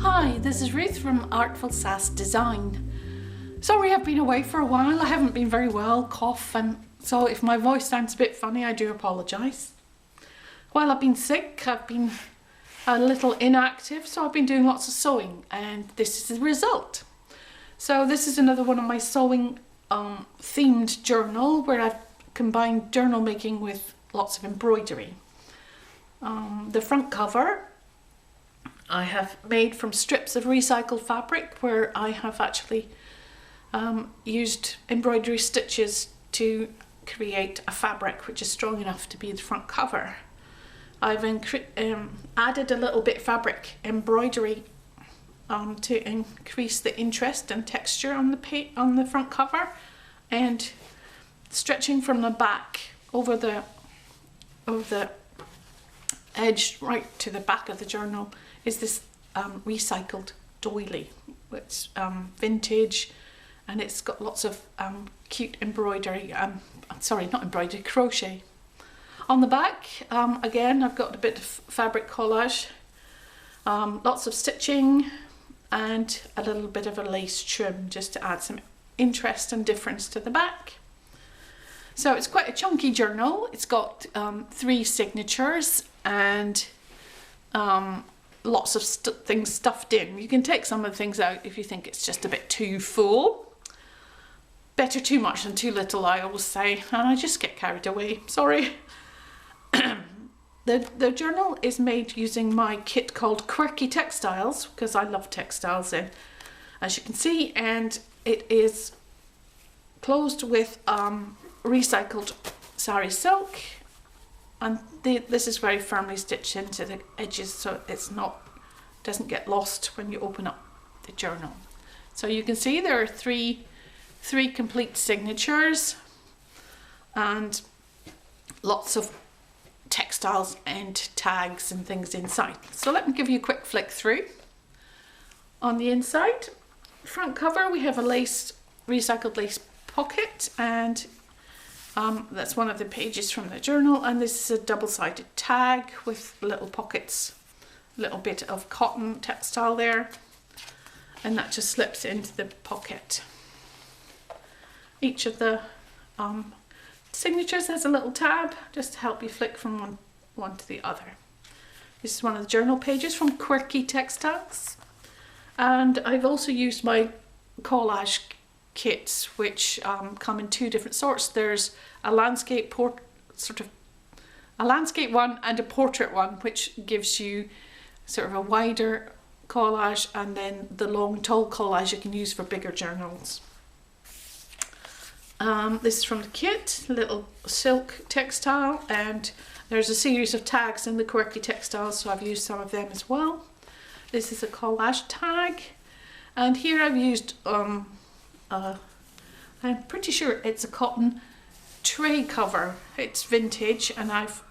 Hi, this is Ruth from Artful Sass Design. Sorry I've been away for a while. I haven't been very well, cough, and so if my voice sounds a bit funny, I do apologise. While I've been sick, I've been a little inactive, so I've been doing lots of sewing, and this is the result. So this is another one of my sewing themed journal where I've combined journal making with lots of embroidery. The front cover I have made from strips of recycled fabric where I have actually used embroidery stitches to create a fabric which is strong enough to be the front cover. I've added a little bit fabric embroidery to increase the interest and texture on the front cover, and stretching from the back over the edge right to the back of the journal is this recycled doily. It's vintage, and it's got lots of cute embroidery, sorry, not embroidery, crochet. On the back, again, I've got a bit of fabric collage, lots of stitching, and a little bit of a lace trim just to add some interest and difference to the back. So it's quite a chunky journal. It's got 3 signatures and lots of things stuffed in. You can take some of the things out if you think it's just a bit too full. Better too much than too little, I always say, and I just get carried away, sorry. The journal is made using my kit called Quirky Textiles, because I love textiles, as you can see, and it is closed with recycled sari silk, and this is very firmly stitched into the edges, so doesn't get lost when you open up the journal. So you can see there are three complete signatures and lots of textiles and tags and things inside. So let me give you a quick flick through. On the inside, front cover, we have a recycled lace pocket, and that's one of the pages from the journal, and this is a double-sided tag with little pockets, a little bit of cotton textile there, and that just slips into the pocket. Each of the signatures has a little tab just to help you flick from one to the other. This is one of the journal pages from Quirky Textiles, and I've also used my collage kits, which come in 2 different sorts. There's a landscape one and a portrait one, which gives you sort of a wider collage, and then the long tall collage you can use for bigger journals. This is from the kit, little silk textile, and there's a series of tags in the Quirky Textiles, so I've used some of them as well. This is a collage tag, and here I've used I'm pretty sure it's a cotton tray cover. It's vintage, and I've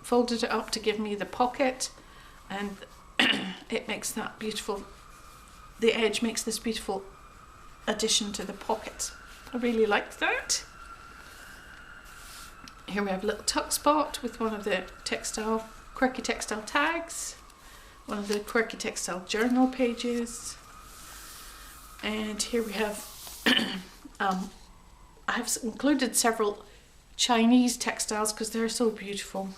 folded it up to give me the pocket, and it makes that beautiful, the edge makes this beautiful addition to the pocket. I really like that. Here we have a little tuck spot with one of the Quirky Textile tags, one of the Quirky Textile Journal pages, and here we have I have included several Chinese textiles because they're so beautiful,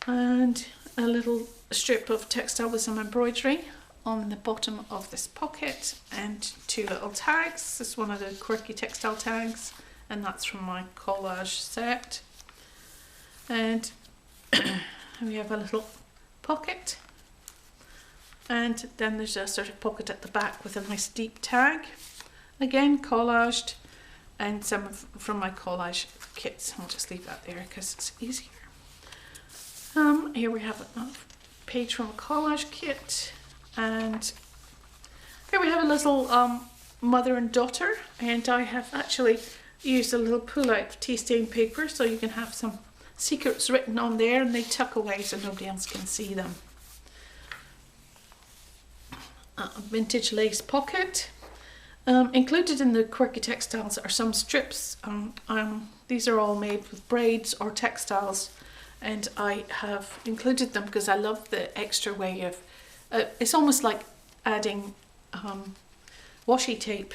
and a little strip of textile with some embroidery on the bottom of this pocket, and 2 little tags. This is one of the Quirky Textile tags, and that's from my collage set. And we have a little pocket, and then there's a sort of pocket at the back with a nice deep tag, again collaged, and some from my collage kits. I'll just leave that there because it's easier. Here we have a page from a collage kit, and here we have a little mother and daughter, and I have actually used a little pull-out tea stain paper so you can have some secrets written on there, and they tuck away so nobody else can see them. A vintage lace pocket. Included in the Quirky Textiles are some strips. These are all made with braids or textiles, and I have included them because I love the extra way of it's almost like adding washi tape.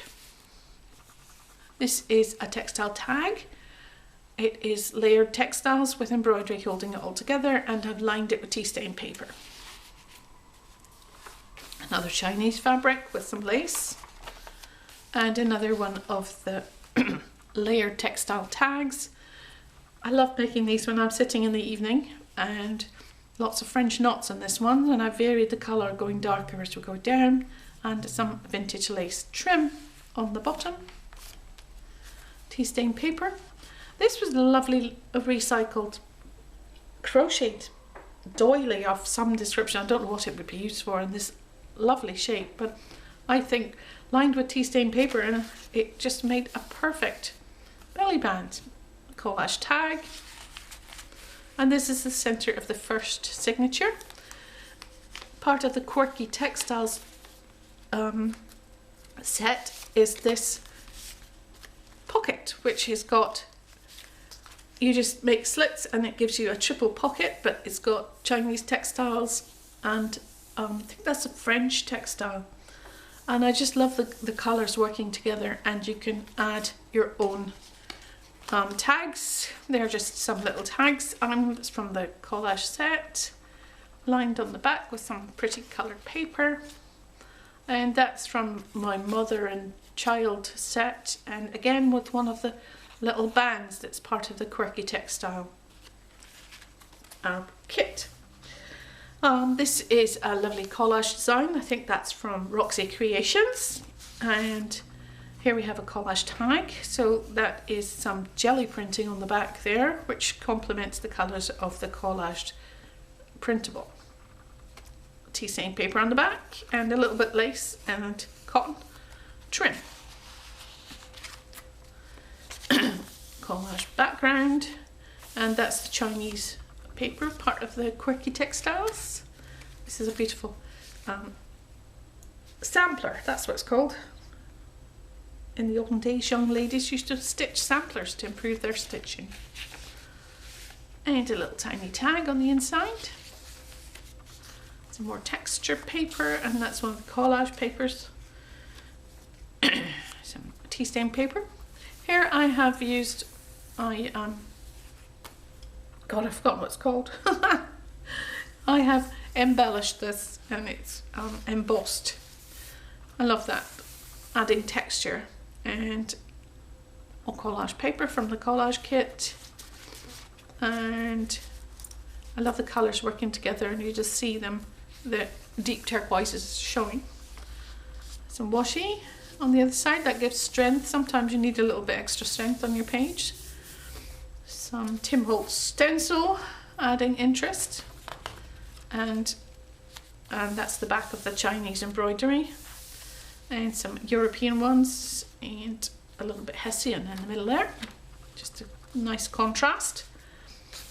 This is a textile tag. It is layered textiles with embroidery holding it all together, and I've lined it with tea stain paper. Another Chinese fabric with some lace, and another one of the layered textile tags. I love making these when I'm sitting in the evening, and lots of French knots on this one, and I've varied the colour going darker as we go down, and some vintage lace trim on the bottom. Tea stain paper. This was a lovely recycled crocheted doily of some description. I don't know what it would be used for in this lovely shape, but I think lined with tea stain paper, and it just made a perfect belly band. Collage tag, and this is the center of the first signature. Part of the Quirky Textiles set is this pocket, which has got, you just make slits and it gives you a triple pocket, but it's got Chinese textiles and I think that's a French textile, and I just love the colors working together, and you can add your own tags. They're just some little tags. It's from the collage set, lined on the back with some pretty coloured paper, and that's from my mother and child set, and again with one of the little bands that's part of the Quirky Textile kit. This is a lovely collage design. I think that's from Roxy Creations, and here we have a collage tag. So that is some jelly printing on the back there, which complements the colours of the collaged printable. Tea stain paper on the back, and a little bit lace and cotton trim. Collage background, and that's the Chinese paper, part of the Quirky Textiles. This is a beautiful sampler, that's what it's called. In the olden days, young ladies used to stitch samplers to improve their stitching. And a little tiny tag on the inside. Some more texture paper, and that's one of the collage papers. Some tea stain paper. Here I have used, God, I've forgotten what it's called. I have embellished this, and it's embossed. I love that, adding texture, and all collage paper from the collage kit, and I love the colours working together, and you just see them, the deep turquoises showing. Some washi on the other side, that gives strength. Sometimes you need a little bit extra strength on your page. Some Tim Holtz stencil, adding interest, and that's the back of the Chinese embroidery, and some European ones, and a little bit Hessian in the middle there, just a nice contrast.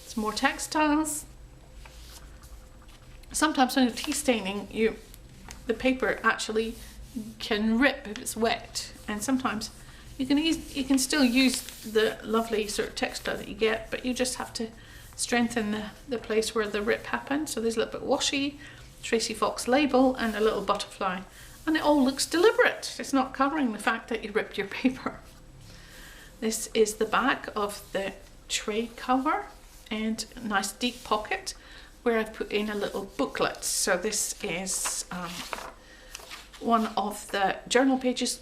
Some more textiles. Sometimes when you're tea staining, the paper actually can rip if it's wet, and sometimes you can still use the lovely sort of texture that you get, but you just have to strengthen the place where the rip happened. So there's a little bit washi, Tracy Fox label, and a little butterfly, and it all looks deliberate. It's not covering the fact that you ripped your paper. This is the back of the tray cover, and a nice deep pocket where I've put in a little booklet. So this is one of the journal pages,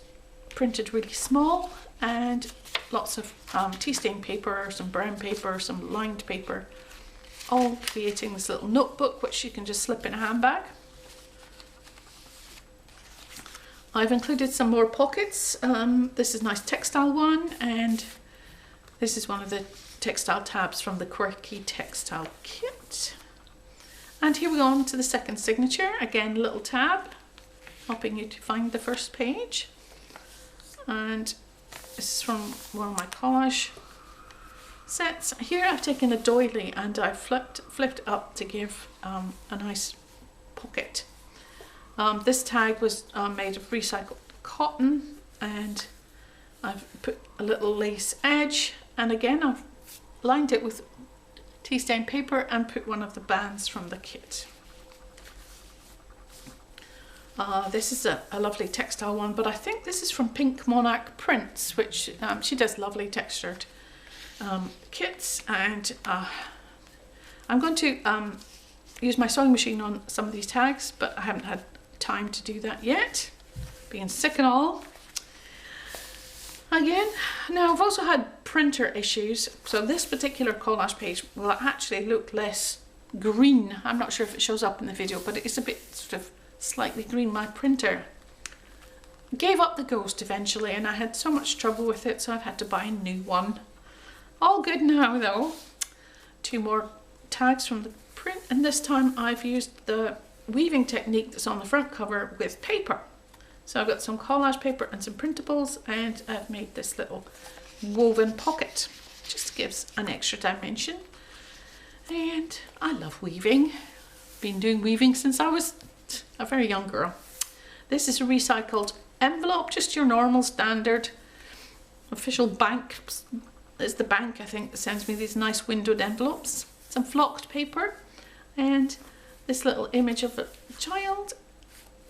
printed really small, and lots of tea stain paper, some brown paper, some lined paper, all creating this little notebook which you can just slip in a handbag. I've included some more pockets. This is a nice textile one, and this is one of the textile tabs from the Quirky Textile kit. And here we go on to the second signature. Again, little tab, helping you to find the first page. And this is from one of my collage sets. Here I've taken a doily and I've flipped up to give a nice pocket. This tag was made of recycled cotton, and I've put a little lace edge, and again I've lined it with tea stain paper and put one of the bands from the kit. This is a lovely textile one, but I think this is from Pink Monarch Prints, which she does lovely textured kits. And I'm going to use my sewing machine on some of these tags, but I haven't had time to do that yet, being sick and all. Again, now I've also had printer issues, so this particular collage page will actually look less green. I'm not sure if it shows up in the video, but it's a bit sort of slightly green. My printer gave up the ghost eventually, and I had so much trouble with it, so I've had to buy a new one. All good now though. 2 more tags from the print, and this time I've used the weaving technique that's on the front cover with paper. So I've got some collage paper and some printables, and I've made this little woven pocket. Just gives an extra dimension. And I love weaving. Been doing weaving since I was a very young girl. This is a recycled envelope, just your normal standard official bank. It's the bank, I think, that sends me these nice windowed envelopes. Some flocked paper and this little image of a child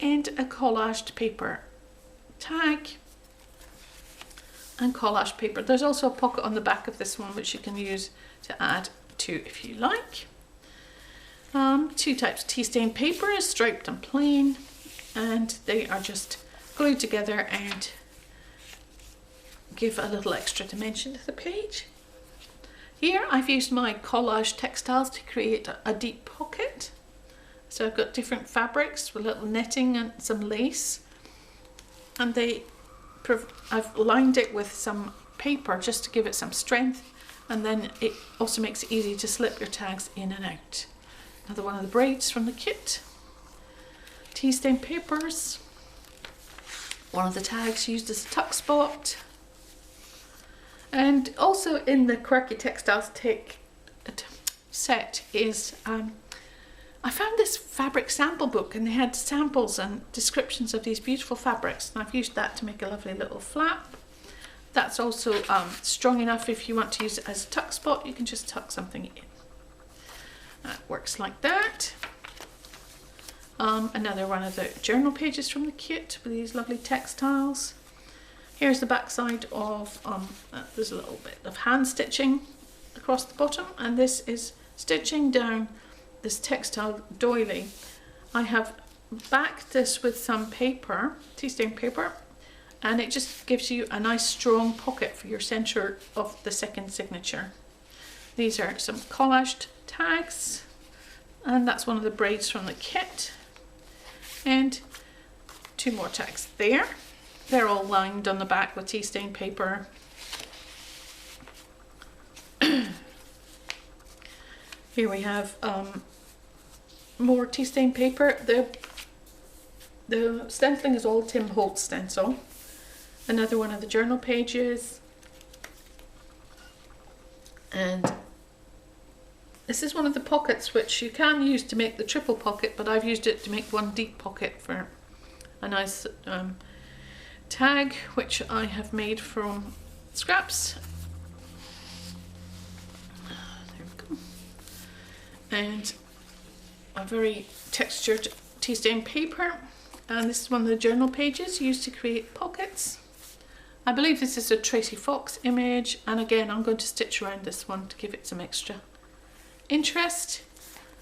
and a collaged paper tag and collaged paper. There's also a pocket on the back of this one which you can use to add to if you like. 2 types of tea stain paper, striped and plain, and they are just glued together and give a little extra dimension to the page. Here I've used my Collaged textiles to create a deep pocket. So I've got different fabrics with little netting and some lace, and I've lined it with some paper just to give it some strength, and then it also makes it easy to slip your tags in and out. Another one of the braids from the kit. Tea stain papers. One of the tags used as a tuck spot. And also in the Quirky Textiles set is I found this fabric sample book, and they had samples and descriptions of these beautiful fabrics, and I've used that to make a lovely little flap. That's also strong enough if you want to use it as a tuck spot. You can just tuck something in. That works like that. Another one of the journal pages from the kit with these lovely textiles. Here's the back side of, there's a little bit of hand stitching across the bottom, and this is stitching down this textile doily. I have backed this with some paper, tea stain paper, and it just gives you a nice strong pocket for your centre of the second signature. These are some collaged tags, and that's one of the braids from the kit, and 2 more tags there. They're all lined on the back with tea stain paper. Here we have more tea stain paper. The stenciling is all Tim Holtz stencil. Another one of the journal pages. And this is one of the pockets which you can use to make the triple pocket, but I've used it to make one deep pocket for a nice tag, which I have made from scraps. There we go. And a very textured tea stain paper, and this is one of the journal pages used to create pockets. I believe this is a Tracy Fox image, and again I'm going to stitch around this one to give it some extra interest.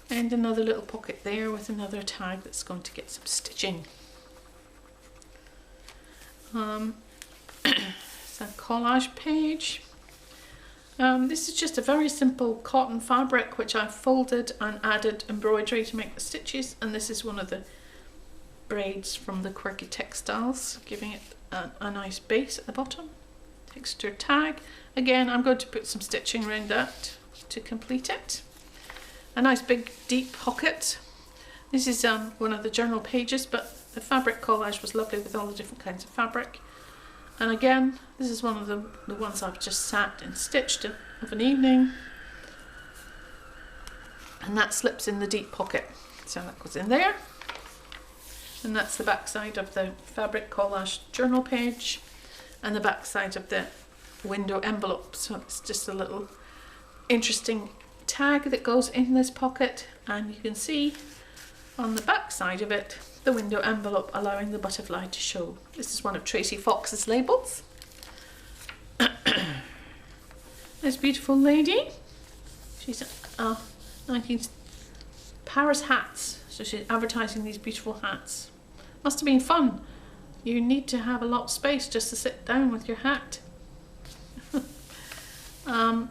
And another little pocket there with another tag that's going to get some stitching. It's a collage page. This is just a very simple cotton fabric which I've folded and added embroidery to make the stitches, and this is one of the braids from the Quirky Textiles, giving it a nice base at the bottom. Texture tag. Again, I'm going to put some stitching around that to complete it. A nice big deep pocket. This is one of the journal pages, but the fabric collage was lovely with all the different kinds of fabric. And again, this is one of the ones I've just sat and stitched of an evening. And that slips in the deep pocket. So that goes in there. And that's the back side of the fabric collage journal page and the back side of the window envelope. So it's just a little interesting tag that goes in this pocket, and you can see on the back side of it, the window envelope allowing the butterfly to show. This is one of Tracy Fox's labels. This beautiful lady, she's 19 Paris hats, so she's advertising these beautiful hats. Must have been fun. You need to have a lot of space just to sit down with your hat.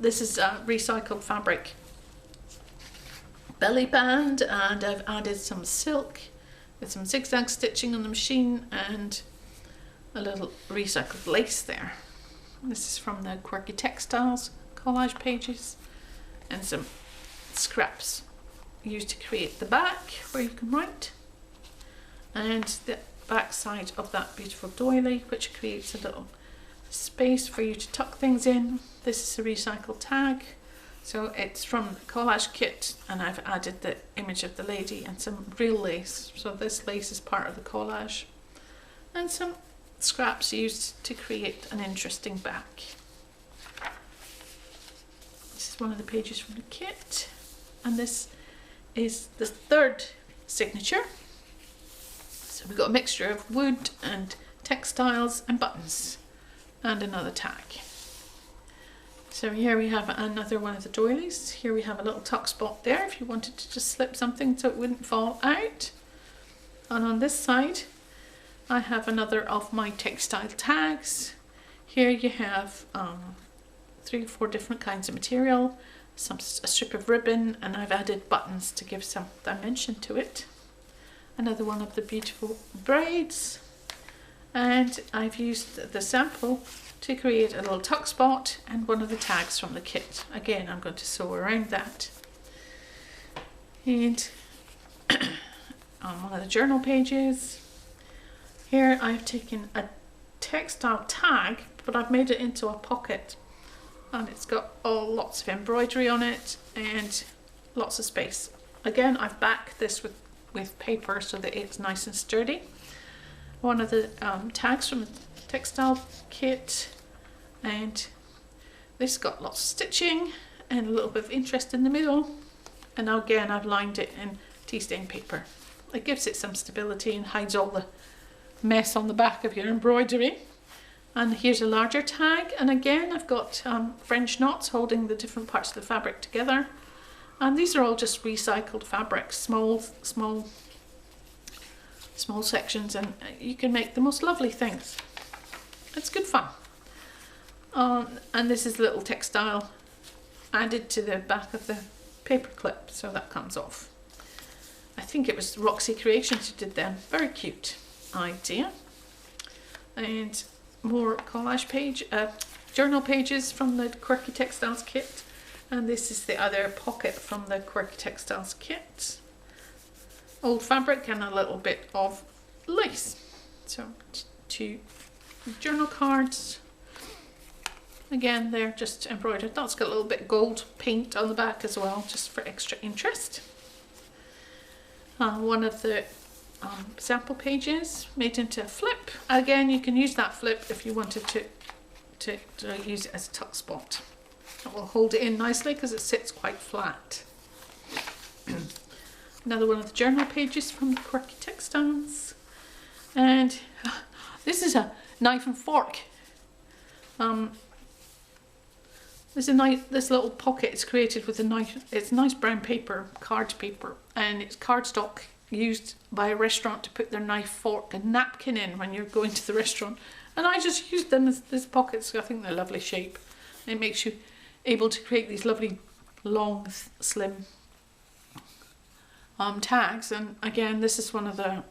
This is recycled fabric belly band, and I've added some silk with some zigzag stitching on the machine and a little recycled lace there. This is from the Quirky Textiles collage pages, and some scraps used to create the back where you can write, and the back side of that beautiful doily, which creates a little space for you to tuck things in. This is a recycled tag, so it's from the collage kit, and I've added the image of the lady and some real lace, so this lace is part of the collage, and some scraps used to create an interesting back. This is one of the pages from the kit, and this is the third signature. So we've got a mixture of wood and textiles and buttons and another tag. So here we have another one of the doilies. Here we have a little tuck spot there if you wanted to just slip something so it wouldn't fall out. And on this side I have another of my textile tags. Here you have 3 or 4 different kinds of material, a strip of ribbon, and I've added buttons to give some dimension to it. Another one of the beautiful braids, and I've used the sample to create a little tuck spot and one of the tags from the kit. Again, I'm going to sew around that. And on one of the journal pages, here I've taken a textile tag, but I've made it into a pocket, and it's got lots of embroidery on it and lots of space. Again, I've backed this with paper so that it's nice and sturdy. One of the tags from the textile kit, and this got lots of stitching and a little bit of interest in the middle, and now again I've lined it in tea stain paper. It gives it some stability and hides all the mess on the back of your embroidery. And here's a larger tag, and again I've got French knots holding the different parts of the fabric together, and these are all just recycled fabrics, small sections, and you can make the most lovely things. It's good fun. And this is a little textile added to the back of the paper clip, so that comes off. I think it was Roxy Creations who did them. Very cute idea. And more collage page, journal pages from the Quirky Textiles kit, and this is the other pocket from the Quirky Textiles kit. Old fabric and a little bit of lace. So 2 journal cards. Again, they're just embroidered. That's got a little bit of gold paint on the back as well, just for extra interest. One of the sample pages made into a flip. Again, you can use that flip if you wanted to use it as a tuck spot. It will hold it in nicely because it sits quite flat. Another one of the journal pages from the Quirky Textiles, and this is a knife and fork. This little pocket is created with a knife. It's nice brown paper, card paper, and it's cardstock used by a restaurant to put their knife, fork and napkin in when you're going to the restaurant, and I just used them as pockets. I think they're a lovely shape. It makes you able to create these lovely long slim tags. And again, this is one of the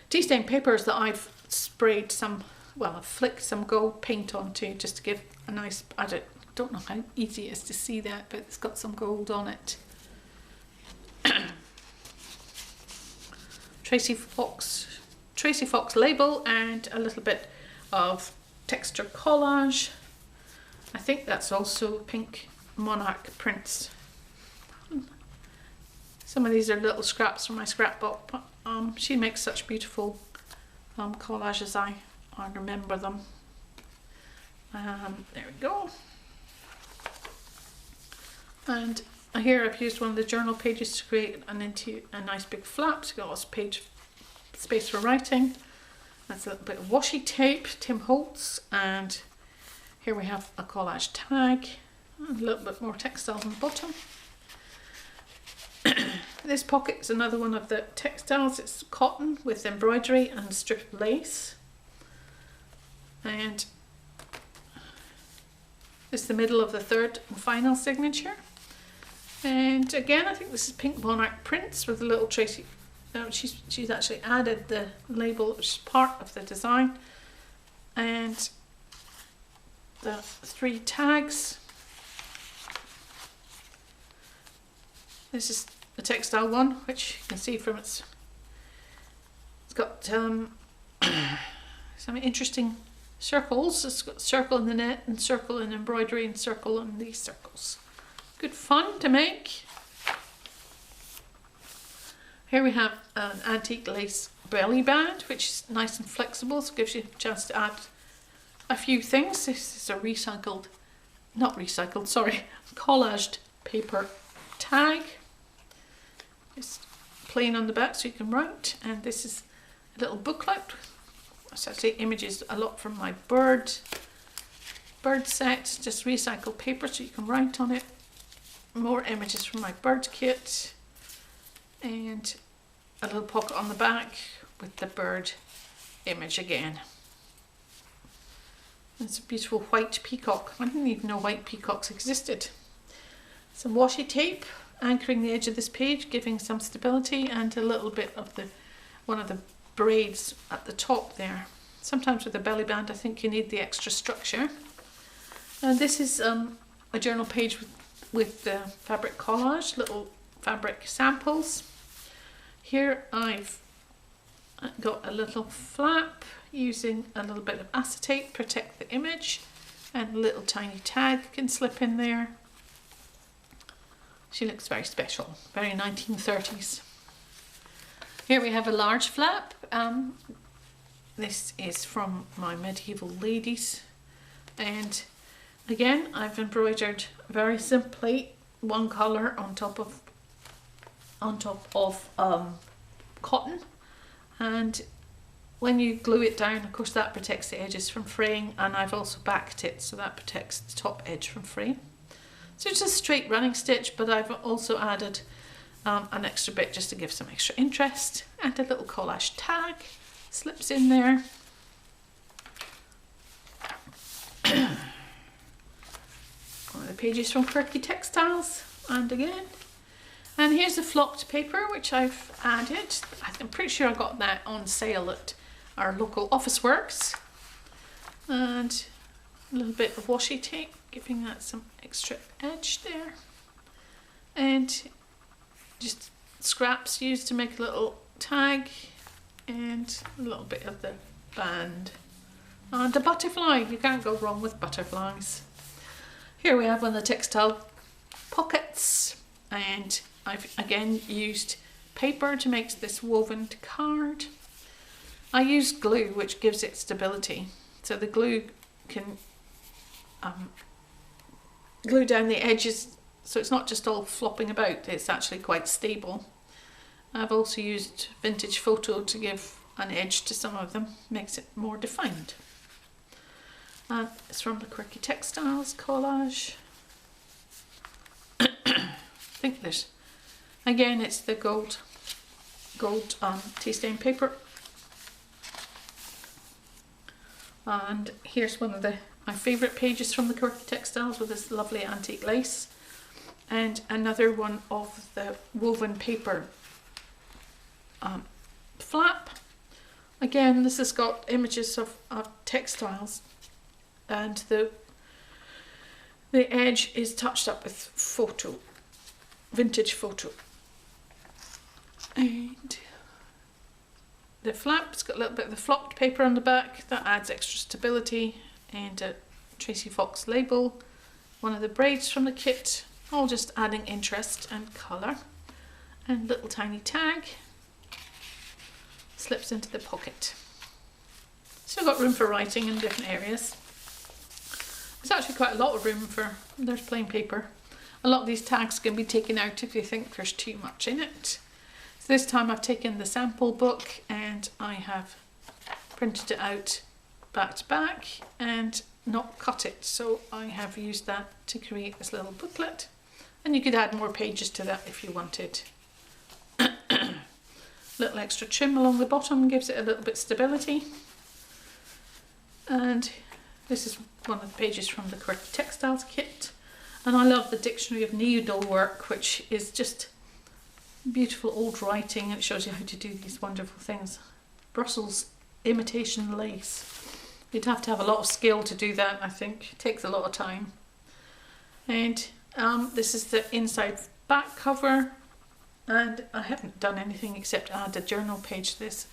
tea stain papers that I've sprayed some, well, I've flicked some gold paint onto just to give a nice, I don't know how easy it is to see that, but it's got some gold on it. Tracy Fox label and a little bit of texture collage. I think that's also pink monarch prints. Some of these are little scraps from my scrapbook, but she makes such beautiful collages. I remember them. There we go. And Here I've used one of the journal pages to create a nice big flap. So got lots of page space for writing. That's a little bit of washi tape, Tim Holtz, and here we have a collage tag, a little bit more textiles on the bottom. This pocket is another one of the textiles. It's cotton with embroidery and a strip of lace. And this is the middle of the third and final signature. And again, I think this is Pink Monarch Prints with a little Tracy. She's actually added the label, which is part of the design. And the 3 tags. This is the textile one, which you can see from it's got some interesting circles. It's got circle in the net and circle in embroidery and circle in these circles. Good fun to make. Here we have an antique lace belly band, which is nice and flexible, so it gives you a chance to add a few things. This is a collaged paper tag. It's plain on the back so you can write, and this is a little booklet. So I take images a lot from my bird set, just recycled paper so you can write on it. More images from my bird kit, and a little pocket on the back with the bird image again. It's a beautiful white peacock. I didn't even know white peacocks existed. Some washi tape anchoring the edge of this page, giving some stability, and a little bit of one of the braids at the top there. Sometimes with a belly band I think you need the extra structure. And this is a journal page with the fabric collage, little fabric samples. Here I've got a little flap using a little bit of acetate to protect the image, and a little tiny tag can slip in there. She looks very special, very 1930s. Here we have a large flap. This is from my medieval ladies, and again I've embroidered very simply one colour on top of cotton, and when you glue it down, of course, that protects the edges from fraying, and I've also backed it so that protects the top edge from fraying. So it's a straight running stitch, but I've also added an extra bit just to give some extra interest, and a little collage tag slips in there. One of the pages from Quirky Textiles, and here's the flocked paper which I've added. I'm pretty sure I got that on sale at our local Officeworks, and a little bit of washi tape giving that some extra edge there, and just scraps used to make a little tag, and a little bit of the band, and a butterfly. You can't go wrong with butterflies. Here we have one of the textile pockets, and I've again used paper to make this woven card. I used glue, which gives it stability, so the glue can glue down the edges, so it's not just all flopping about, it's actually quite stable. I've also used vintage photo to give an edge to some of them, makes it more defined. It's from the Quirky Textiles collage. I think there's, again, it's the gold tea stain paper. And here's one of my favourite pages from the Quirky Textiles with this lovely antique lace, and another one of the woven paper flap. Again, this has got images of textiles, and the edge is touched up with photo, vintage photo. And the flap's got a little bit of the flocked paper on the back that adds extra stability, and a Tracy Fox label, one of the braids from the kit, all just adding interest and colour, and little tiny tag slips into the pocket. So I've got room for writing in different areas. There's actually quite a lot of room for, there's plain paper. A lot of these tags can be taken out if you think there's too much in it. So this time I've taken the sample book and I have printed it out back to back and not cut it. So I have used that to create this little booklet, and you could add more pages to that if you wanted. Little extra trim along the bottom gives it a little bit stability. And this is one of the pages from the Quirky Textiles kit. And I love the Dictionary of Needlework, which is just beautiful old writing. It shows you how to do these wonderful things. Brussels imitation lace. You'd have to have a lot of skill to do that, I think. It takes a lot of time. And this is the inside back cover. And I haven't done anything except add a journal page to this.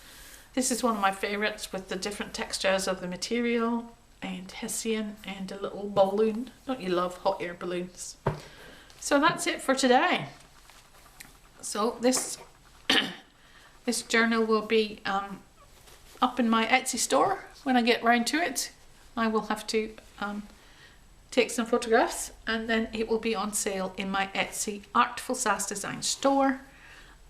This is one of my favourites, with the different textures of the material and Hessian and a little balloon. Don't you love hot air balloons? So that's it for today. So this this journal will be up in my Etsy store when I get round to it. I will have to take some photographs, and then it will be on sale in my Etsy Artful Sass Design store.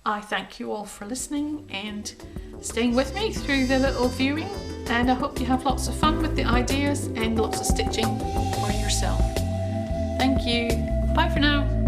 I thank you all for listening and staying with me through the little viewing, and I hope you have lots of fun with the ideas and lots of stitching for yourself. Thank you. Bye for now.